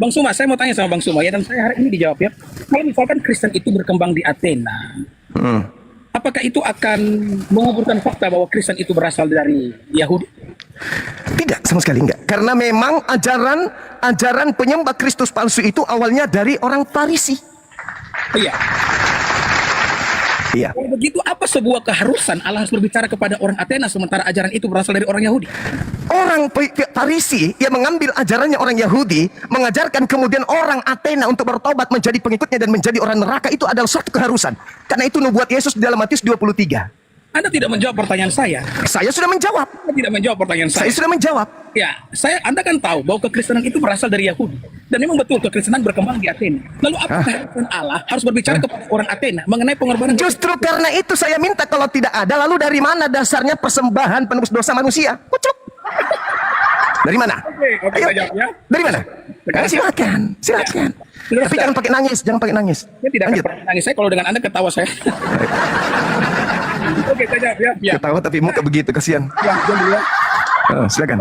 Bang Suma, saya mau tanya sama Bang Suma ya, dan saya hari ini dijawab ya. Kalau misalkan Kristen itu berkembang di Athena, Hmm. apakah itu akan menguburkan fakta bahwa Kristen itu berasal dari Yahudi? Tidak, sama sekali enggak. Karena memang ajaran penyembah Kristus palsu itu awalnya dari orang Farisi. Iya. Iya. Kalau begitu, apa sebuah keharusan Allah harus berbicara kepada orang Athena sementara ajaran itu berasal dari orang Yahudi? Orang Farisi yang mengambil ajarannya orang Yahudi, mengajarkan kemudian orang Athena untuk bertobat menjadi pengikutnya dan menjadi orang neraka, itu adalah suatu keharusan. Karena itu nubuat Yesus di dalam Matius 23. Anda tidak menjawab pertanyaan saya. Saya sudah menjawab. Anda tidak menjawab pertanyaan saya. Saya sudah menjawab. Ya, Anda kan tahu bahwa kekristenan itu berasal dari Yahudi. Dan memang betul kekristenan berkembang di Athena. Lalu apa keharusan Allah harus berbicara kepada orang Athena mengenai pengorbanan? Justru karena itu saya minta, kalau tidak ada, lalu dari mana dasarnya persembahan penebus dosa manusia? Kucuk. Dari mana? Oke, Ayo. kita jawab ya. Dari mana? Silakan. Ya. Tapi jangan pakai nangis, Saya tidak akan pernah nangis. Saya kalau dengan Anda ketawa saya. Oke, kita jawab ya. Ya. Ketawa tapi muka begitu, kasihan. Ya, diam dulu ya. Silakan.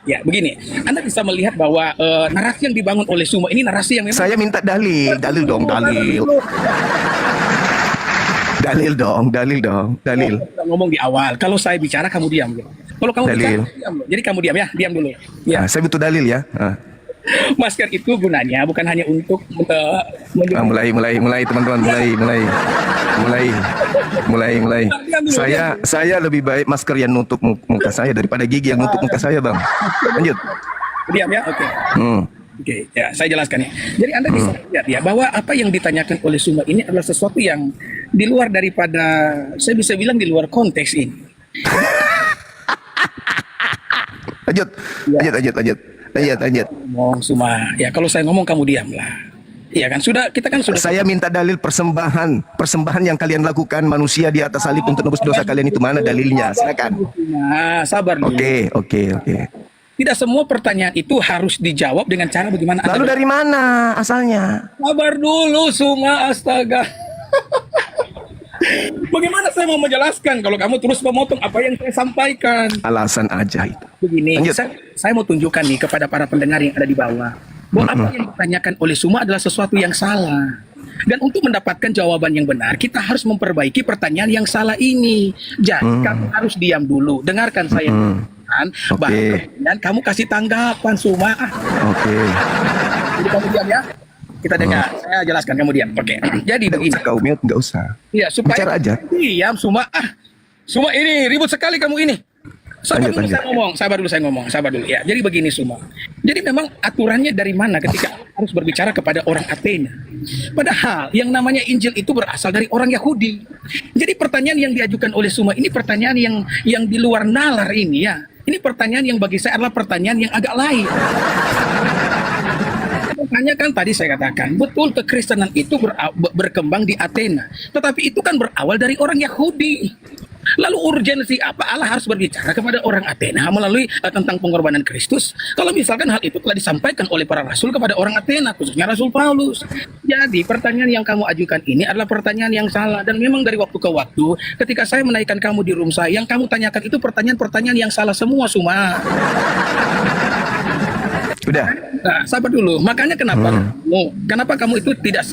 Ya, begini. Anda bisa melihat bahwa narasi yang dibangun oleh Suma ini narasi yang memang Saya minta dalil dong, dalil. Dalil. Kita ngomong di awal. Kalau saya bicara kamu diam gitu. Kalau kamu Dalil. bicara diam loh. Jadi kamu diam ya, diam dulu. Ya. Saya butuh dalil ya. Masker itu gunanya bukan hanya untuk Mulai teman-teman, mulai. Saya lebih baik masker yang nutup muka saya daripada gigi yang nutup muka saya, Bang. Lanjut. diam ya. Oke. Oke, ya saya jelaskan ya. Jadi Anda bisa lihat ya bahwa apa yang ditanyakan oleh Suma ini adalah sesuatu yang di luar daripada, saya bisa bilang di luar konteks ini. Lanjut. Ngomong Suma, ya kalau saya ngomong kamu diam lah. Iya kan, kita kan sudah. Saya minta dalil persembahan yang kalian lakukan manusia di atas salib untuk nebus dosa kalian, itu mana dalilnya? Silakan. Nah, sabar dulu. Oke. Tidak semua pertanyaan itu harus dijawab dengan cara bagaimana Anda. Lalu dari mana asalnya? Sabar dulu, Suma, astaga. Bagaimana saya mau menjelaskan kalau kamu terus memotong apa yang saya sampaikan? Alasan aja itu. Begini, Lanjut. saya mau tunjukkan nih kepada para pendengar yang ada di bawah bahwa apa yang ditanyakan oleh Suma adalah sesuatu yang salah. Dan untuk mendapatkan jawaban yang benar, kita harus memperbaiki pertanyaan yang salah ini. Jadi kamu harus diam dulu, dengarkan saya. Baru kemudian kamu kasih tanggapan, Suma. Oke. Jadi kamu diam ya. Kita dengar, saya jelaskan, kamu diam. Oke. Jadi Nggak begini. usah kau mute, nggak usah. Iya, supaya Bicara aja. diam, Suma. Suma ini ribut sekali kamu ini. Sabar Lanjut. dulu saya ngomong, sabar dulu ya. Jadi begini Suma. Jadi memang aturannya dari mana ketika harus berbicara kepada orang Athena. Padahal yang namanya Injil itu berasal dari orang Yahudi. Jadi pertanyaan yang diajukan oleh Suma ini pertanyaan yang di luar nalar ini ya. Ini pertanyaan yang bagi saya adalah pertanyaan yang agak lain. Makanya kan tadi saya katakan, betul kekristenan itu berkembang di Athena. Tetapi itu kan berawal dari orang Yahudi. Lalu urgensi apa Allah harus berbicara kepada orang Athena melalui tentang pengorbanan Kristus? Kalau misalkan hal itu telah disampaikan oleh para rasul kepada orang Athena, khususnya Rasul Paulus. Jadi pertanyaan yang kamu ajukan ini adalah pertanyaan yang salah. Dan memang dari waktu ke waktu, ketika saya menaikkan kamu di room saya, yang kamu tanyakan itu pertanyaan-pertanyaan yang salah semua, Suma. Udah. Nah, sabar dulu. Makanya kenapa kamu itu tidak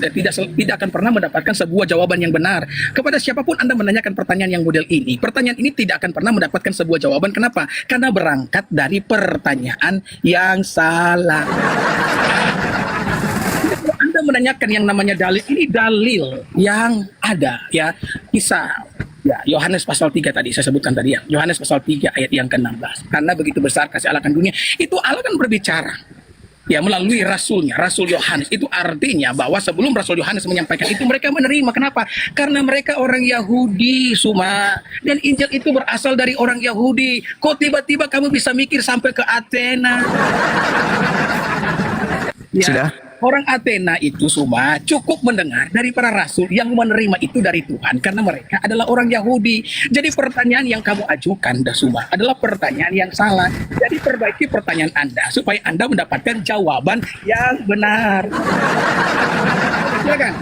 akan pernah mendapatkan sebuah jawaban yang benar. Kepada siapapun Anda menanyakan pertanyaan yang model ini, pertanyaan ini tidak akan pernah mendapatkan sebuah jawaban. Kenapa? Karena berangkat dari pertanyaan yang salah. Anda menanyakan yang namanya dalil, ini dalil yang ada ya. Kisah ya, Yohanes pasal 3 tadi saya sebutkan tadi ya. Yohanes pasal 3 ayat yang ke-16. Karena begitu besar kasih Allah akan dunia, itu Allah kan berbicara ya melalui rasulnya, Rasul Yohanes. Itu artinya bahwa sebelum Rasul Yohanes menyampaikan itu, mereka menerima. Kenapa? Karena mereka orang Yahudi, Suma. Dan Injil itu berasal dari orang Yahudi. Kok tiba-tiba kamu bisa mikir sampai ke Athena? Ya. Sudah. Orang Athena itu Suma cukup mendengar dari para rasul yang menerima itu dari Tuhan karena mereka adalah orang Yahudi. Jadi pertanyaan yang kamu ajukan Suma adalah pertanyaan yang salah. Jadi perbaiki pertanyaan Anda supaya Anda mendapatkan jawaban yang benar. Silakan.